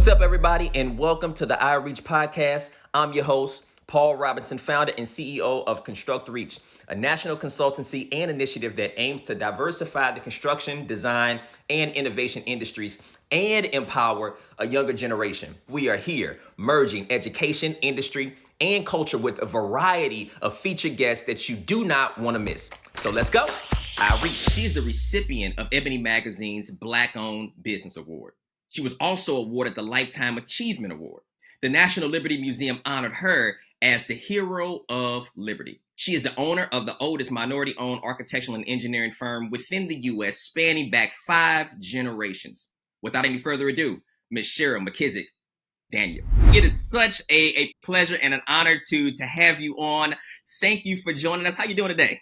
What's up, everybody, and welcome to the iReach podcast. I'm your host, Paul Robinson, founder and CEO of ConstructReach, a national consultancy and initiative that aims to diversify the construction, design, and innovation industries and empower a younger generation. We are here merging education, industry, and culture with a variety of featured guests that you do not want to miss. So let's go. iReach. She is the recipient of Ebony Magazine's Black-Owned Business Award. She was also awarded the Lifetime Achievement Award. The National Liberty Museum honored her as the Hero of Liberty. She is the owner of the oldest minority-owned architectural and engineering firm within the U.S., spanning back 5 generations. Without any further ado, Ms. Cheryl McKissack Daniel. It is such a pleasure and an honor to have you on. Thank you for joining us. How you doing today?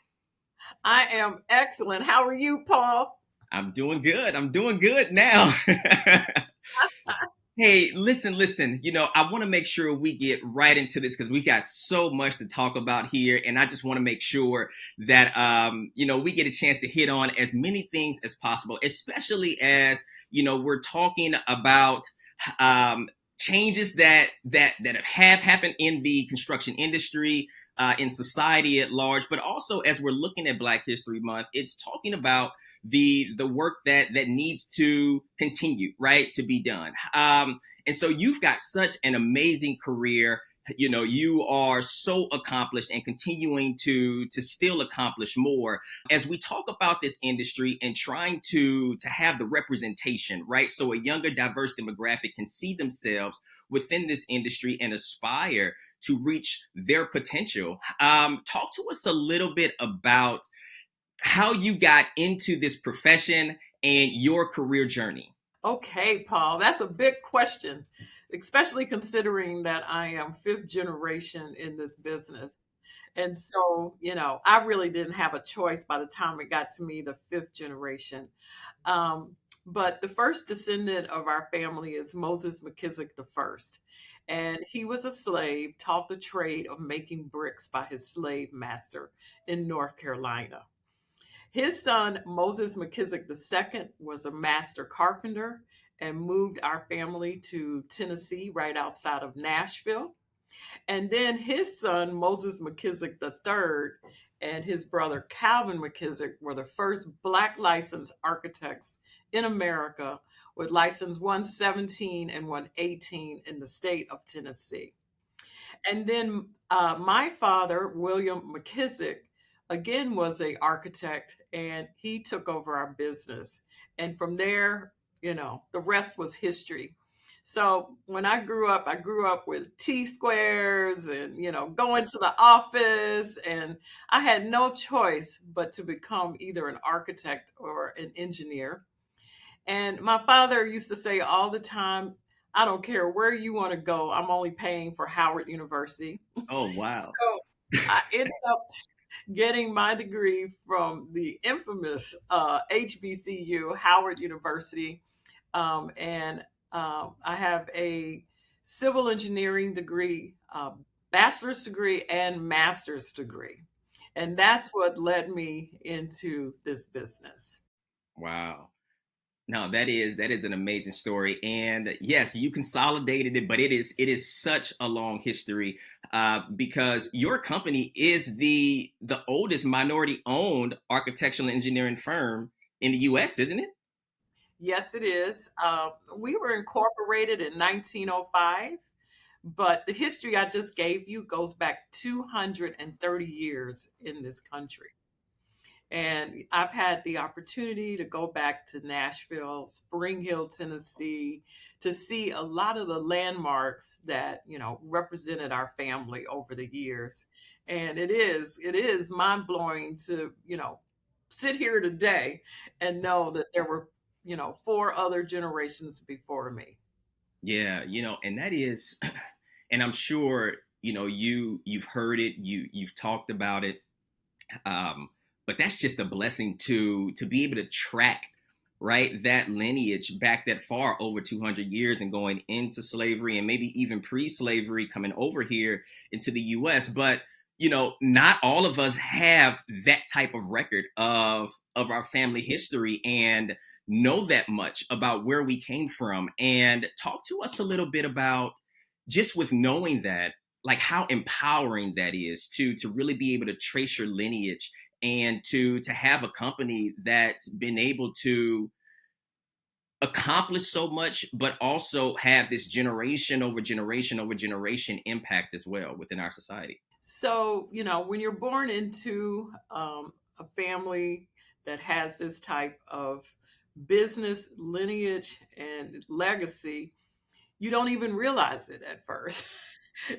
I am excellent. How are you, Paul? I'm doing good. I'm doing good now. Hey, listen, I want to make sure we get right into this because we got so much to talk about here. And I just want to make sure that, we get a chance to hit on as many things as possible, especially as, we're talking about changes that have happened in the construction industry, in society at large, but also as we're looking at Black History Month, it's talking about the work that needs to continue, right, to be done. And so you've got such an amazing career. You are so accomplished and continuing to still accomplish more as we talk about this industry and trying to have the representation, right? So a younger, diverse demographic can see themselves within this industry and aspire to reach their potential. Talk to us a little bit about how you got into this profession and your career journey. Okay, Paul, that's a big question, especially considering that I am 5th generation in this business. And so, I really didn't have a choice by the time it got to me, the 5th generation. But the first descendant of our family is Moses McKissack the first. And he was a slave, taught the trade of making bricks by his slave master in North Carolina. His son, Moses McKissack II, was a master carpenter and moved our family to Tennessee, right outside of Nashville. And then his son, Moses McKissack III, and his brother, Calvin McKissack, were the first Black licensed architects in America, with license 117 and 118 in the state of Tennessee. And then my father, William McKissack, again was an architect, and he took over our business. And from there, the rest was history. So when I grew up with T-squares and, going to the office, and I had no choice but to become either an architect or an engineer. And my father used to say all the time, I don't care where you want to go, I'm only paying for Howard University. Oh, wow. So I ended up getting my degree from the infamous HBCU, Howard University. And I have a civil engineering degree, bachelor's degree, and master's degree. And that's what led me into this business. Wow. No, that is an amazing story. And yes, you consolidated it, but it is such a long history because your company is the oldest minority owned architectural engineering firm in the US, isn't it? Yes, it is. We were incorporated in 1905, but the history I just gave you goes back 230 years in this country. And I've had the opportunity to go back to Nashville, Spring Hill, Tennessee, to see a lot of the landmarks that, represented our family over the years. And it is mind blowing to, sit here today and know that there were, 4 other generations before me. Yeah, and that is, and I'm sure, you've heard it, you've talked about it. But that's just a blessing to be able to track, right, that lineage back that far, over 200 years, and going into slavery and maybe even pre-slavery coming over here into the US. But not all of us have that type of record of our family history and know that much about where we came from. And talk to us a little bit about, just with knowing that, like how empowering that is to really be able to trace your lineage and to have a company that's been able to accomplish so much, but also have this generation over generation over generation impact as well within our society. So, when you're born into a family that has this type of business lineage and legacy, you don't even realize it at first.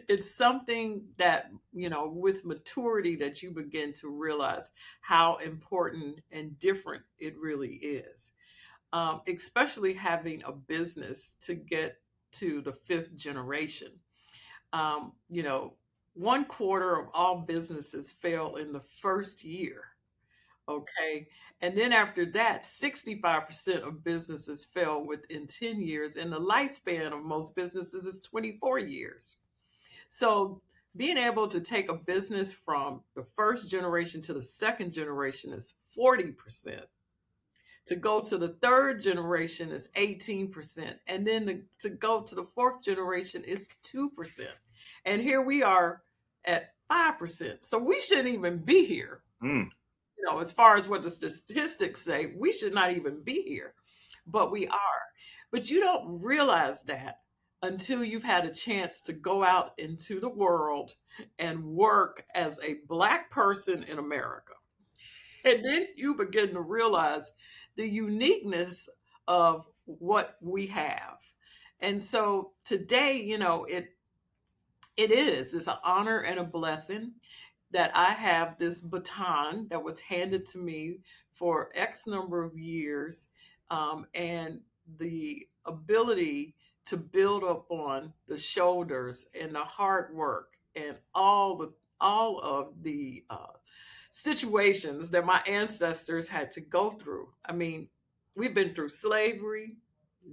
It's something that, with maturity, that you begin to realize how important and different it really is. Especially having a business to get to the fifth generation. Um, you know, 1/4 of all businesses fail in the first year. Okay. And then after that, 65% of businesses fail within 10 years, and the lifespan of most businesses is 24 years. So being able to take a business from the first generation to the second generation is 40%. To go to the third generation is 18%. And then to go to the fourth generation is 2%. And here we are at 5%. So we shouldn't even be here. Mm. As far as what the statistics say, we should not even be here, but we are. But you don't realize that until you've had a chance to go out into the world and work as a Black person in America. And then you begin to realize the uniqueness of what we have. And so today, it's an honor and a blessing that I have this baton that was handed to me for X number of years, and the ability to build up on the shoulders and the hard work and all of the situations that my ancestors had to go through. I mean, we've been through slavery,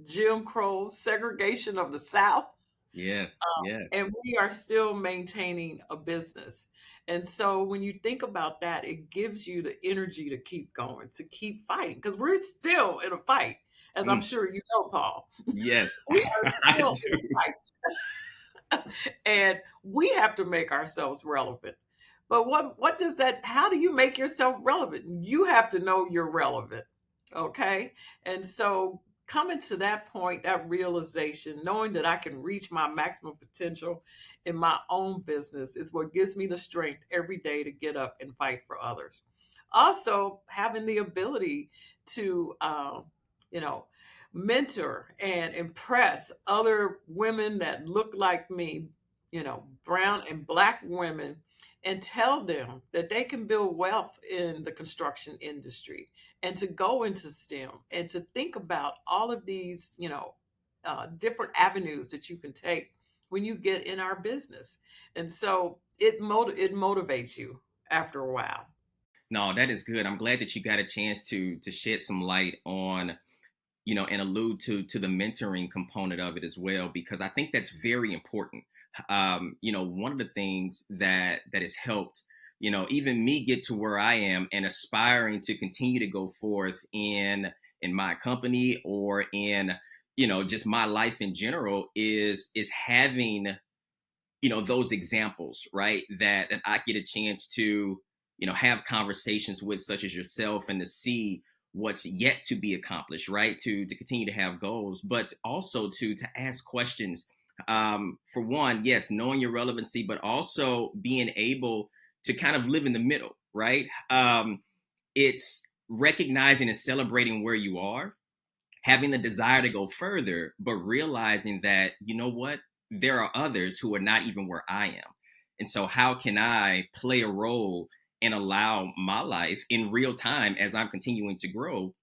Jim Crow, segregation of the South, Yes, yes. and we are still maintaining a business. And so when you think about that, it gives you the energy to keep going, to keep fighting, because we're still in a fight, as I'm Mm. sure you know, Paul. Yes, We are I still in do. a fight, and we have to make ourselves relevant. But what does that? How do you make yourself relevant? You have to know you're relevant, okay? And so coming to that point, that realization, knowing that I can reach my maximum potential in my own business, is what gives me the strength every day to get up and fight for others. Also, having the ability to, you know, mentor and impress other women that look like me, brown and Black women, and tell them that they can build wealth in the construction industry and to go into STEM and to think about all of these, different avenues that you can take when you get in our business. And so it motivates you after a while. No, that is good. I'm glad that you got a chance to shed some light on, and allude to the mentoring component of it as well, because I think that's very important. One of the things that has helped, even me get to where I am and aspiring to continue to go forth in my company or in, just my life in general is having, those examples, right? That I get a chance to, have conversations with, such as yourself, and to see what's yet to be accomplished, right? To continue to have goals, but also to ask questions. For one, yes, knowing your relevancy, but also being able to kind of live in the middle, right? It's recognizing and celebrating where you are, having the desire to go further, but realizing that, you know what, there are others who are not even where I am. And so, how can I play a role and allow my life in real time as I'm continuing to grow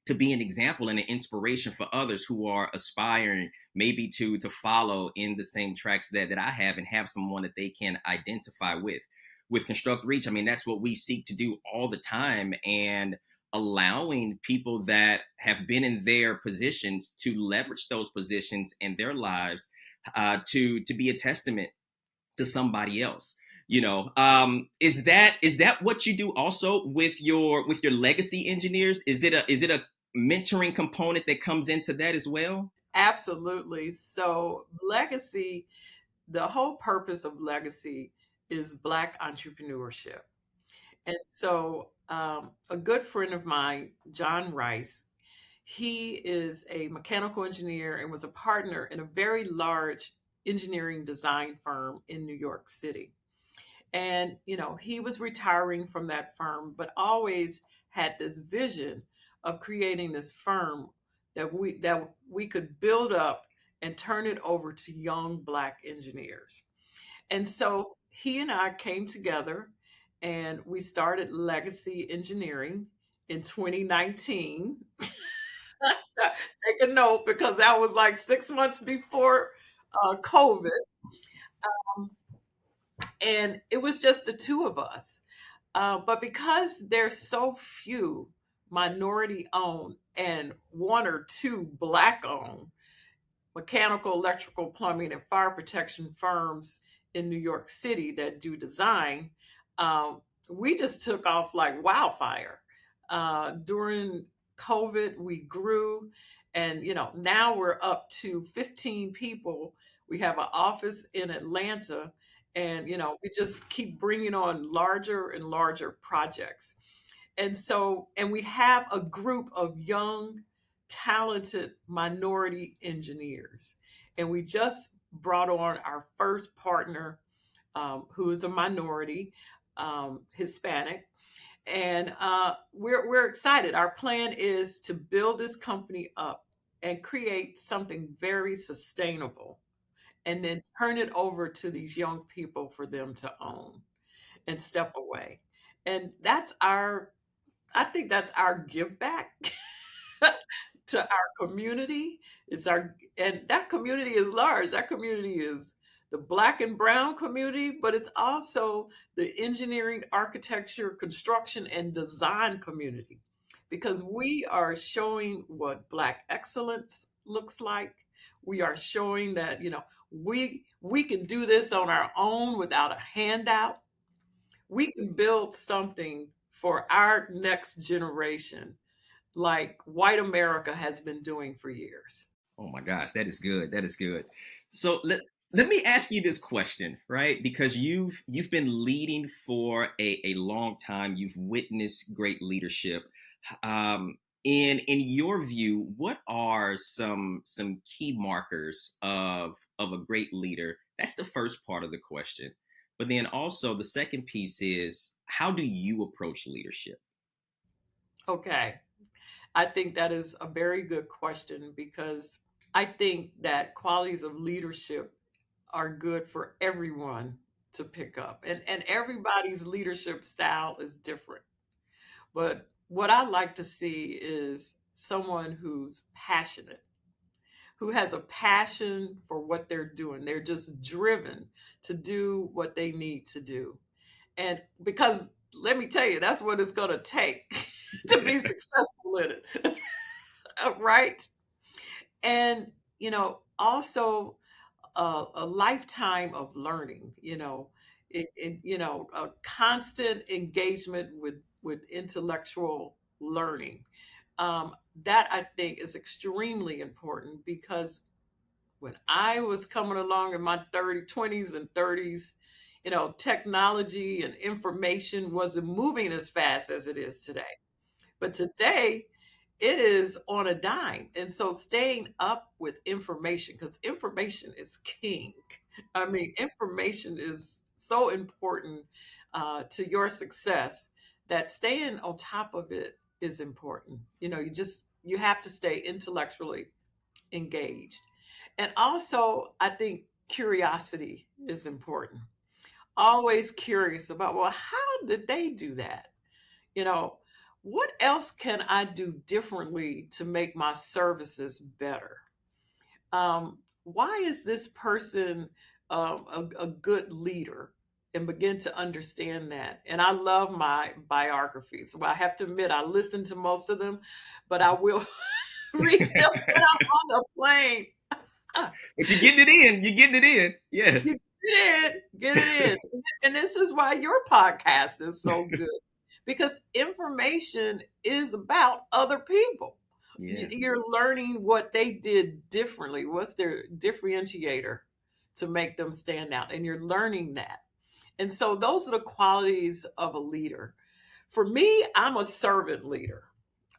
to be an example and an inspiration for others who are aspiring maybe to follow in the same tracks that I have, and have someone that they can identify with ConstructReach? I mean, that's what we seek to do all the time, and allowing people that have been in their positions to leverage those positions in their lives, to be a testament to somebody else. Is that what you do also with your legacy engineers? Is it a mentoring component that comes into that as well? Absolutely. So, legacy, the whole purpose of legacy is Black entrepreneurship. And so, a good friend of mine, John Rice, he is a mechanical engineer and was a partner in a very large engineering design firm in New York City. And, he was retiring from that firm, but always had this vision of creating this firm that we could build up and turn it over to young Black engineers. And so he and I came together and we started Legacy Engineering in 2019. Take a note because that was like 6 months before COVID. Um, and it was just the two of us. But because there's so few minority owned and one or two Black owned mechanical, electrical, plumbing, and fire protection firms in New York City that do design, um, we just took off like wildfire. During COVID, we grew, and now we're up to 15 people. We have an office in Atlanta, and we just keep bringing on larger and larger projects. And we have a group of young, talented minority engineers. And we just brought on our first partner, who is a minority, Hispanic. And we're excited. Our plan is to build this company up and create something very sustainable and then turn it over to these young people for them to own and step away. And I think that's our give back to our community. And that community is large. That community is the Black and brown community, but it's also the engineering, architecture, construction, and design community because we are showing what Black excellence looks like. We are showing that, we can do this on our own without a handout. We can build something for our next generation like white America has been doing for years. Oh my gosh, that is good. That is good. So let me ask you this question, right? Because you've been leading for a long time. You've witnessed great leadership. In your view, what are some key markers of a great leader? That's the first part of the question. But then also the second piece is, how do you approach leadership? Okay. I think that is a very good question because I think that qualities of leadership are good for everyone to pick up. And everybody's leadership style is different. But what I like to see is someone who's passionate, who has a passion for what they're doing. They're just driven to do what they need to do. And because let me tell you, that's what it's going to take to be successful in it. Right? And, also a lifetime of learning, a constant engagement with intellectual learning. That I think is extremely important because when I was coming along in my 20s and 30s, technology and information wasn't moving as fast as it is today. But today, it is on a dime. And so staying up with information, because information is king. I mean, information is so important to your success that staying on top of it is important. You have to stay intellectually engaged. And also, I think curiosity is important. Always curious about, well, how did they do that? You know, what else can I do differently to make my services better? Why is this person a good leader? And begin to understand that. And I love my biographies. Well, I have to admit, I listen to most of them, but I will read them when I'm on the plane. But you're getting it in. You're getting it in. Yes. Get it in. And this is why your podcast is so good, because information is about other people. Yeah. You're learning what they did differently. What's their differentiator to make them stand out? And you're learning that. And so those are the qualities of a leader. For me, I'm a servant leader.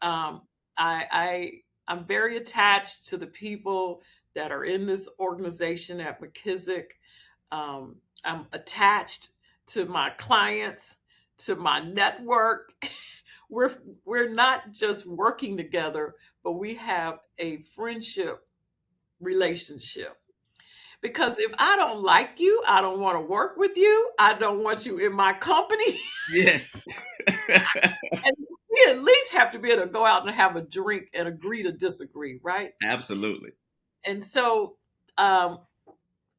Um, I'm very attached to the people that are in this organization at McKissack. I'm attached to my clients, to my network. we're we're not just working together, but we have a friendship relationship. Because if I don't like you, I don't want to work with you. I don't want you in my company. Yes. And we at least have to be able to go out and have a drink and agree to disagree, right? Absolutely. And so um,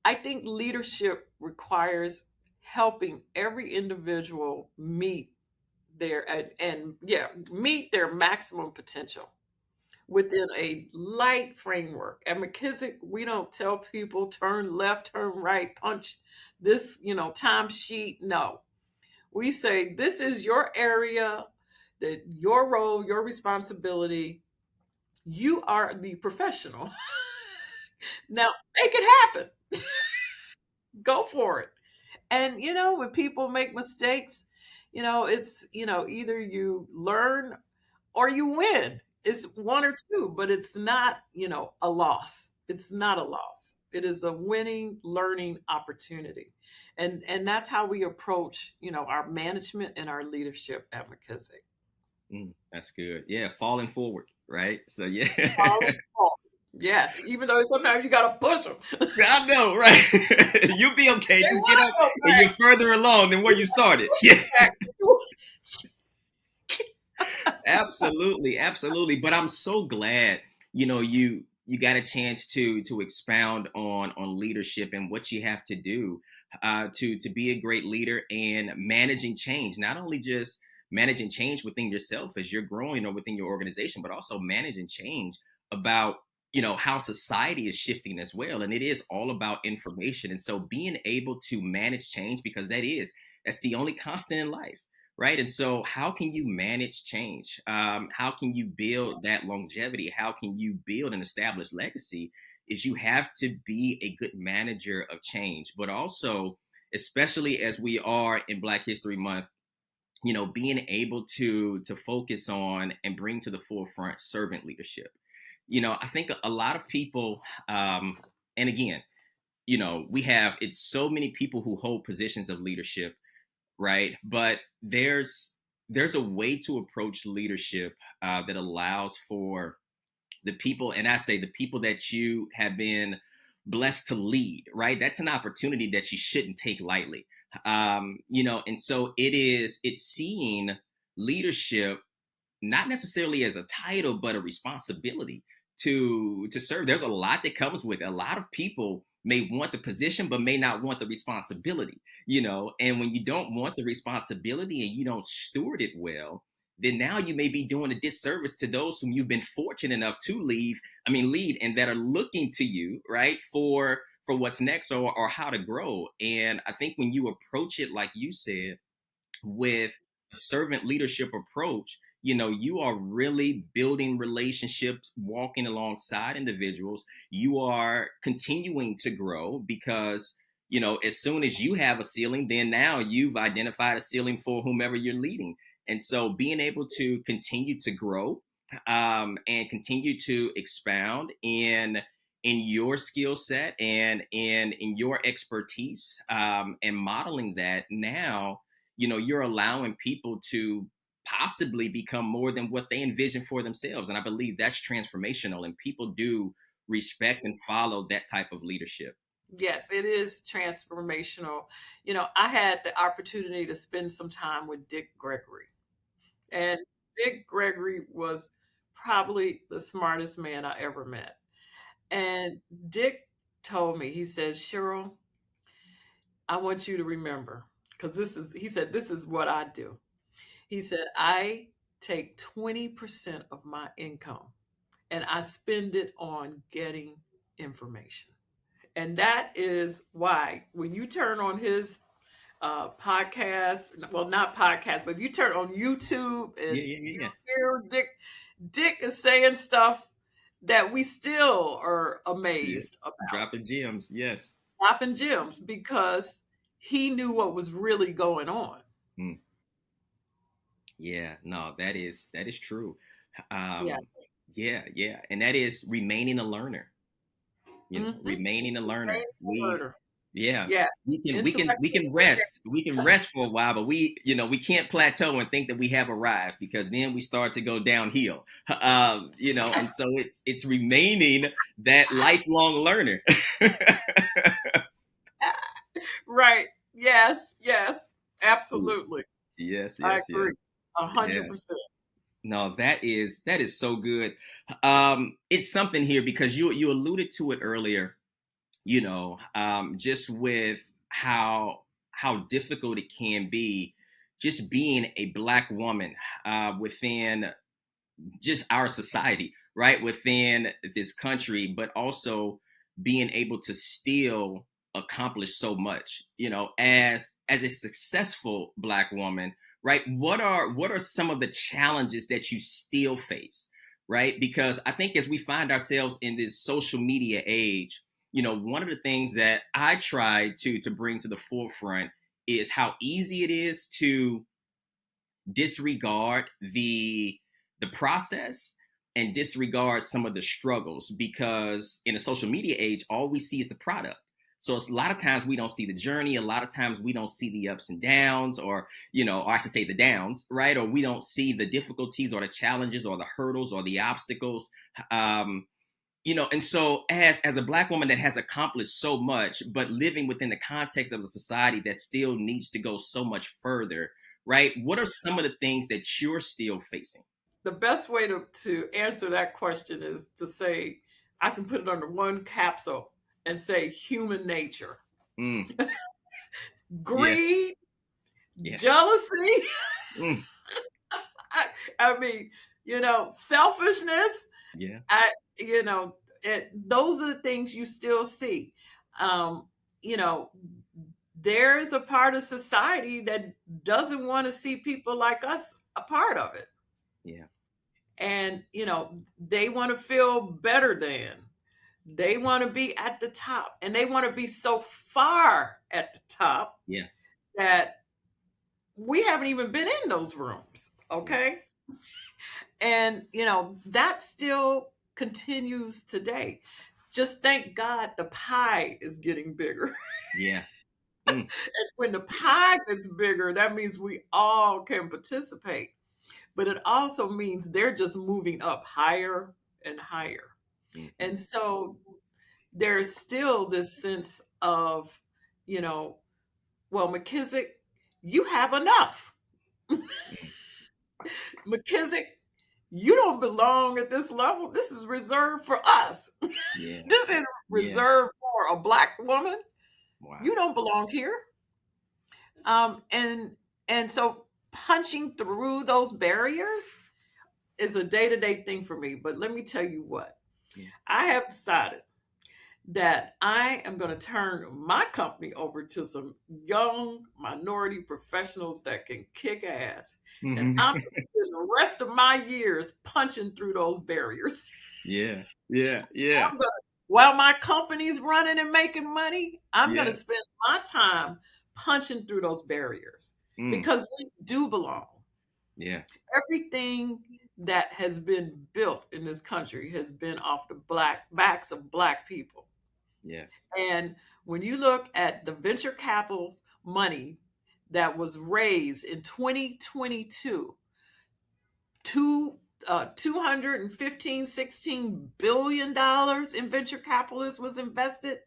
I think leadership requires helping every individual meet their and yeah, meet their maximum potential within a light framework. At McKissick, we don't tell people turn left, turn right, punch this, time sheet. No. We say this is your area, that your role, your responsibility. You are the professional. Now make it happen. Go for it. And when people make mistakes, it's either you learn or you win. It's one or two, but it's not a loss. It's not a loss. It is a winning learning opportunity. And that's how we approach our management and our leadership at McKissick. That's good. Yeah, falling forward, right? So yeah. Follow along. Yes, even though sometimes you got to push them. I know, right? You'll be okay. They Just get want up to go and back. you're further along than where you started. Push Yeah. them back. Absolutely, absolutely. But I'm so glad, you got a chance to expound on leadership and what you have to do to be a great leader and managing change. Not only just managing change within yourself as you're growing or within your organization, but also managing change about how society is shifting as well. And it is all about information. And so being able to manage change, because that's the only constant in life, right? And so, how can you manage change? How can you build that longevity? How can you build and establish legacy? Is you have to be a good manager of change, but also, especially as we are in Black History Month, being able to focus on and bring to the forefront servant leadership. I think a lot of people, and again, we have it's so many people who hold positions of leadership, right? But there's a way to approach leadership that allows for the people, and I say the people that you have been blessed to lead, right? That's an opportunity that you shouldn't take lightly. And so it's seeing leadership not necessarily as a title, but a responsibility to serve. There's a lot that comes with it. A lot of people may want the position, but may not want the responsibility, And when you don't want the responsibility and you don't steward it well, then now you may be doing a disservice to those whom you've been fortunate enough to lead, and that are looking to you, right, for what's next or how to grow. And I think when you approach it, like you said, with a servant leadership approach, you are really building relationships, walking alongside individuals. You are continuing to grow because, as soon as you have a ceiling, then now you've identified a ceiling for whomever you're leading. And so being able to continue to grow and continue to expound in your skill set and in your expertise, and modeling that now, you're allowing people to possibly become more than what they envision for themselves. And I believe that's transformational, and people do respect and follow that type of leadership. Yes, it is transformational. I had the opportunity to spend some time with Dick Gregory. And Dick Gregory was probably the smartest man I ever met. And Dick told me, he says, Cheryl, I want you to remember, because he said, this is what I do. He said, I take 20% of my income and I spend it on getting information. And that is why when you turn on his podcast, well, not podcast, but if you turn on YouTube Yeah, and yeah, yeah, you yeah. hear Dick is saying stuff that we still are Yeah. amazed about, Dropping gems. Yes. dropping gems, because he knew what was really going on. Mm. Yeah. No, that is true. Yeah. Um, yeah, yeah, and that is remaining a learner. Mm-hmm. Remaining a learner. We've Murder. yeah. Yeah. We can Intellectual. rest. We can rest for a while, but we can't plateau and think that we have arrived, because then we start to go downhill. And so it's remaining that lifelong learner. Right. Yes. Yes. Absolutely. Yes, I yes, yes. agree. A Yeah. hundred percent. No, that is so good. It's something here because you alluded to it earlier, just with how difficult it can be just being a black woman within just our society, right? Within this country, but also being able to still accomplish so much, as a successful black woman, right? What are some of the challenges that you still face, right? Because I think as we find ourselves in this social media age, one of the things that I try to bring to the forefront is how easy it is to disregard the process and disregard some of the struggles, because in a social media age all we see is the product. So it's a lot of times we don't see the journey, a lot of times we don't see the ups and downs, or I should say the downs, right? Or we don't see the difficulties or the challenges or the hurdles or the obstacles. And so as a black woman that has accomplished so much, but living within the context of a society that still needs to go so much further, right? What are some of the things that you're still facing? The best way to answer that question is to say, I can put it under one capsule and say human nature. Mm, yeah, Greed, yeah, jealousy, mm, I mean, selfishness. yeah, I, those are the things you still see. Um, you know, there's a part of society that doesn't want to see people like us a part of it. yeah, And, they want to feel better than. They want to be at the top, and they want to be so far at the top yeah, that we haven't even been in those rooms. yeah, Okay. And, that still continues today. Just thank God the pie is getting bigger. yeah, mm, And when the pie gets bigger, that means we all can participate. But it also means they're just moving up higher and higher. mhm, And so there's still this sense of, you know, well, McKissack, you have enough. mm, McKissack, you don't belong at this level. This is reserved for us. yeah, This isn't yeah, reserved for a black woman. wow, You don't belong here. And so punching through those barriers is a day-to-day thing for me. But let me tell you what, yeah, I have decided that I am going to turn my company over to some young minority professionals that can kick ass. And mhm, I'm going to spend the rest of my years punching through those barriers. yeah, yeah, yeah, While my company's running and making money, I'm going to yeah, spend my time punching through those barriers, mm, because we do belong. yeah, Everything that has been built in this country has been off the black backs of black people. yes, And when you look at the venture capital money that was raised in 2022, two 215 $16 billion in venture capitalists was invested,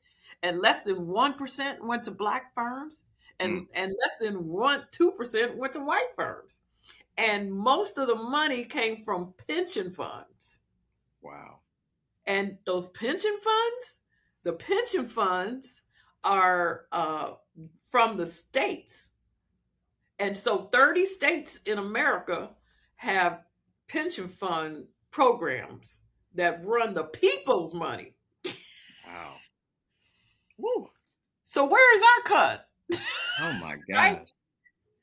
and less than 1% went to black firms, mm, and less than 2% went to white firms. And most of the money came from pension funds. wow, And those the pension funds are from the states. And so 30 states in America have pension fund programs that run the people's money. wow, Woo. So where is our cut? Oh my Right? gosh.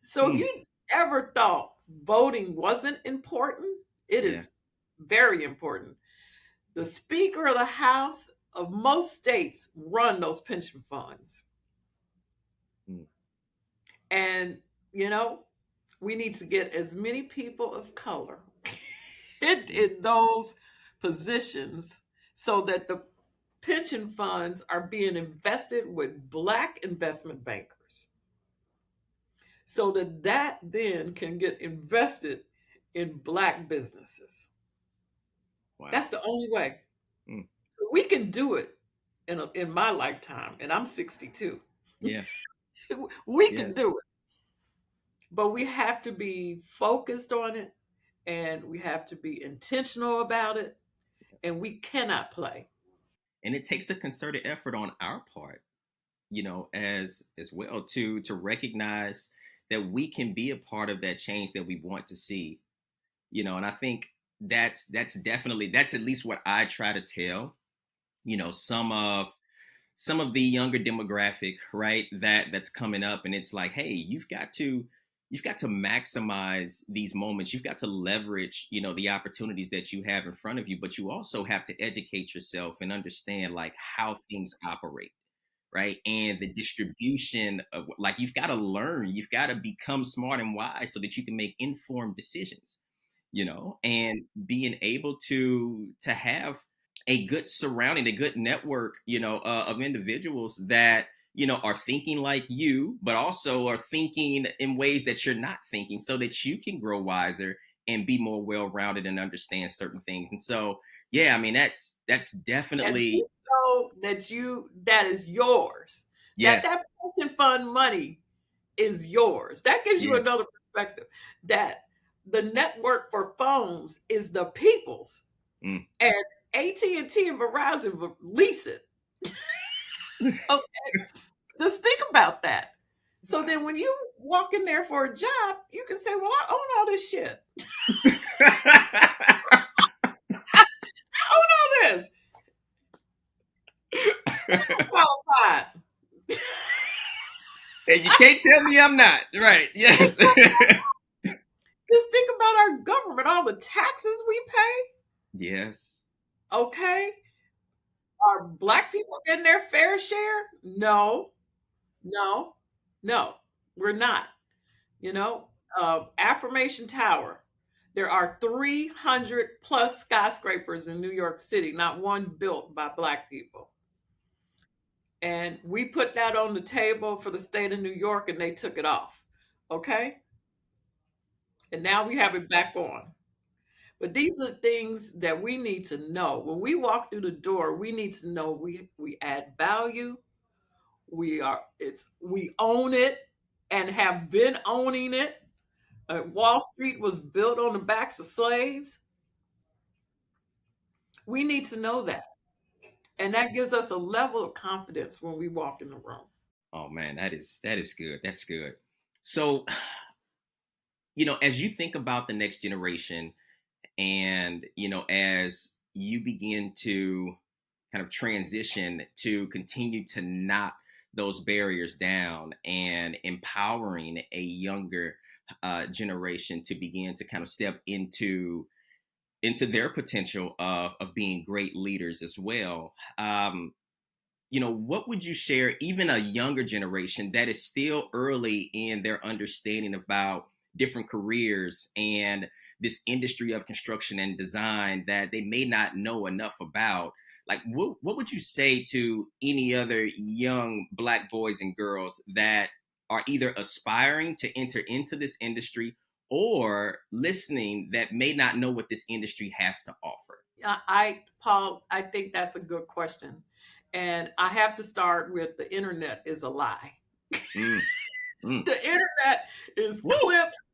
So if Mm, you ever thought voting wasn't important, it yeah. is very important. The Speaker of the House of most states run those pension funds. Mm, And, you know, we need to get as many people of color in those positions so that the pension funds are being invested with Black investment bankers so that that then can get invested in Black businesses. That's wow. the only way. Mm, We can do it in my lifetime, and I'm 62. yeah. We can Yes. do it, but we have to be focused on it, and we have to be intentional about it, and we cannot play. And it takes a concerted effort on our part, as well to recognize that we can be a part of that change that we want to see. And I think that's at least what I try to tell, some of the younger demographic, right, that's coming up. And it's like, hey, you've got to maximize these moments. You've got to leverage, the opportunities that you have in front of you, but you also have to educate yourself and understand like how things operate, right? And the distribution of, like, you've got to learn, you've got to become smart and wise so that you can make informed decisions, and being able to have a good surrounding, a good network, of individuals that, are thinking like you, but also are thinking in ways that you're not thinking so that you can grow wiser and be more well-rounded and understand certain things. And so, yeah, I mean, that's And be definitely, so that is yours. That yes, pension fund money is yours. That gives you yes. another perspective. That the network for phones is the people's, Mm. and AT&T and Verizon will lease it. Okay, just think about that. So Wow. then, when you walk in there for a job, you can say, "Well, I own all this shit. I own all this. I'm qualified." And you can't tell me I'm not. Right. Yes. Just think about our government, all the taxes we pay. Yes. Okay, are Black people getting their fair share? No, no, no. We're not. You know, Affirmation Tower. There are 300 plus skyscrapers in New York City, not one built by Black people. And we put that on the table for the state of New York, and they took it off. Okay. And now we have it back on. But these are things that we need to know. When we walk through the door, we need to know we add value. We own it and have been owning it. Wall Street was built on the backs of slaves. We need to know that. And that gives us a level of confidence when we walk in the room. Oh man, that is good. That's good. So, as you think about the next generation, and as you begin to kind of transition to continue to knock those barriers down and empowering a younger generation to begin to kind of step into their potential of being great leaders as well. What would you share, even a younger generation that is still early in their understanding about different careers and this industry of construction and design that they may not know enough about? Like, what would you say to any other young Black boys and girls that are either aspiring to enter into this industry or listening that may not know what this industry has to offer? Paul, I think that's a good question. And I have to start with the internet is a lie. Mm, mm. The internet is Woo! clips.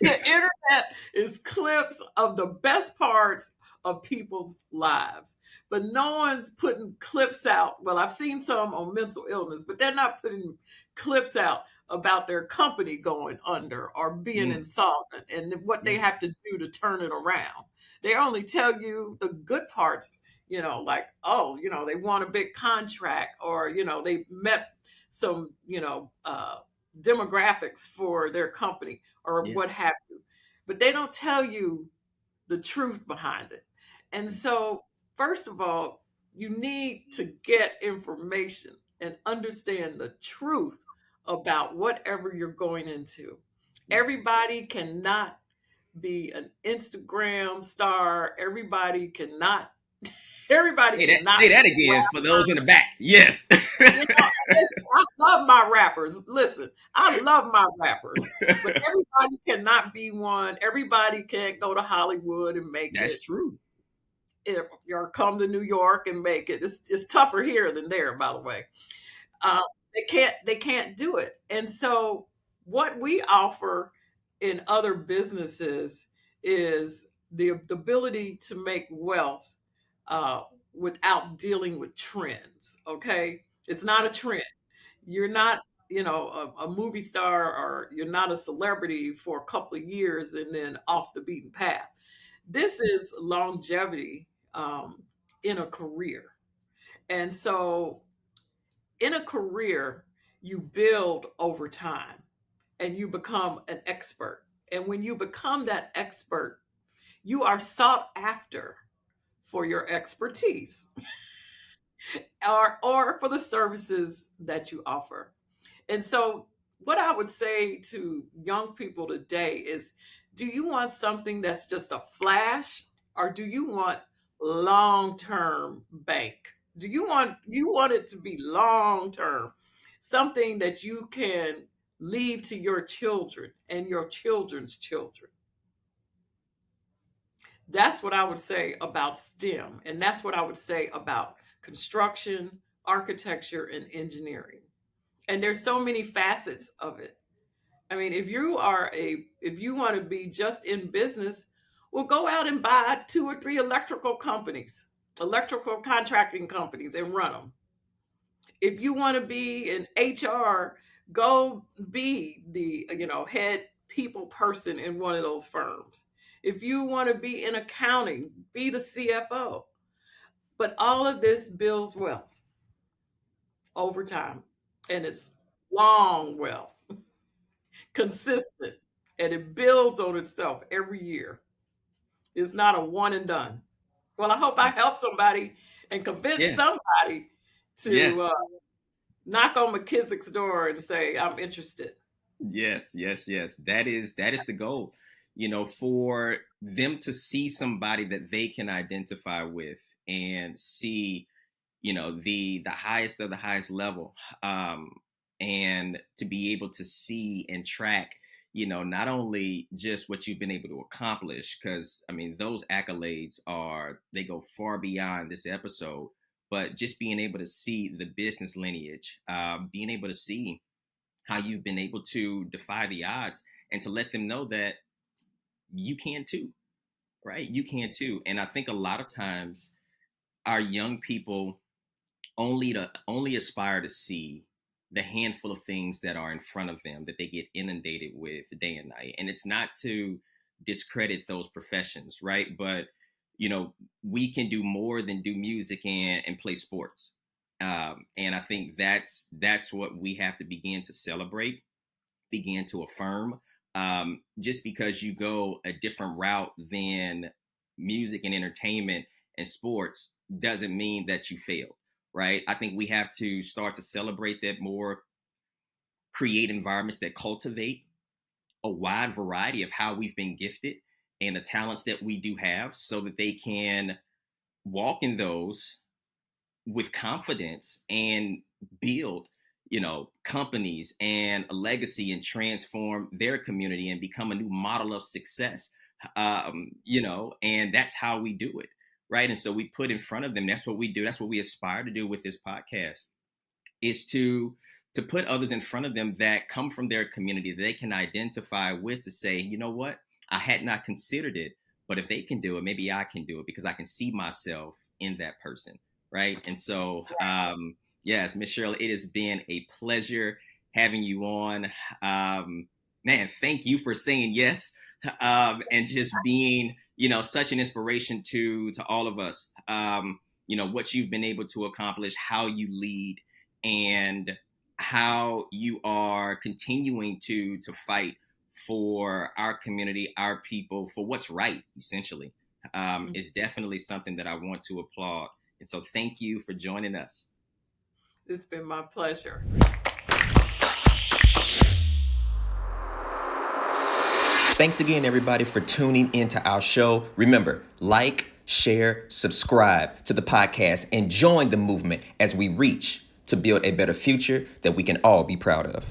The internet is clips of the best parts of people's lives. But no one's putting clips out. Well, I've seen some on mental illness, but they're not putting clips out about their company going under or being Mm, insolvent and what they yeah. have to do to turn it around. They only tell you the good parts, like, oh, they want a big contract, or, they met some, demographics for their company or Yeah. what have you. But they don't tell you the truth behind it. And so, first of all, you need to get information and understand the truth about whatever you're going into. Yeah. Everybody cannot be an Instagram star. Everybody cannot Say that be a again for rapper. those in the back. Yes. Listen, I love my rappers. Listen, I love my rappers, but everybody cannot be one. Everybody can't go to Hollywood and make That's it, true. or come to New York and make it. It's tougher here than there, by the way. Um, they can't do it. And so what we offer in other businesses is the ability to make wealth uh, without dealing with trends. Okay, it's not a trend. You're not, a movie star, or you're not a celebrity for a couple of years and then off the beaten path. This is longevity in a career. And so in a career, you build over time and you become an expert. And when you become that expert, you are sought after for your expertise, or for the services that you offer. And so, what I would say to young people today is, do you want something that's just a flash, or do you want long-term bank? Do you want it to be long-term? Something that you can leave to your children and your children's children. That's what I would say about STEM, and that's what I would say about construction, architecture, and engineering. And there's so many facets of it. I mean, if you want to be just in business, well, go out and buy two or three electrical contracting companies, and run them. If you want to be in HR, go be the, head people person in one of those firms. If you want to be in accounting, be the CFO. But all of this builds wealth over time, and it's long wealth, consistent, and it builds on itself every year. It's not a one and done. Well, I hope I help somebody and convince Yeah. somebody to Yes. knock on McKissack's door and say, I'm interested. Yes, yes, yes. That is the goal. For them to see somebody that they can identify with and see, the highest of the highest level, and to be able to see and track, not only just what you've been able to accomplish, because I mean those accolades they go far beyond this episode, but just being able to see the business lineage, being able to see how you've been able to defy the odds, and to let them know that you can too, right? You can too. And I think a lot of times our young people only aspire to see the handful of things that are in front of them that they get inundated with day and night. And it's not to discredit those professions, right? But we can do more than do music and play sports. And I think that's what we have to begin to celebrate, begin to affirm. Just because you go a different route than music and entertainment and sports doesn't mean that you failed, right? I think we have to start to celebrate that more, create environments that cultivate a wide variety of how we've been gifted and the talents that we do have, so that they can walk in those with confidence and build, companies and a legacy, and transform their community and become a new model of success. And that's how we do it, right? And so we put in front of them, that's what we do, that's what we aspire to do with this podcast, is to put others in front of them that come from their community that they can identify with, to say, you know what, I had not considered it, but if they can do it, maybe I can do it, because I can see myself in that person, right? And so, yes, Miss Cheryl, it has been a pleasure having you on. Man, thank you for saying yes, and just being, such an inspiration to all of us. what you've been able to accomplish, how you lead, and how you are continuing to fight for our community, our people, for what's right, essentially, is definitely something that I want to applaud. And so thank you for joining us. It's been my pleasure. Thanks again, everybody, for tuning into our show. Remember, like, share, subscribe to the podcast, and join the movement as we reach to build a better future that we can all be proud of.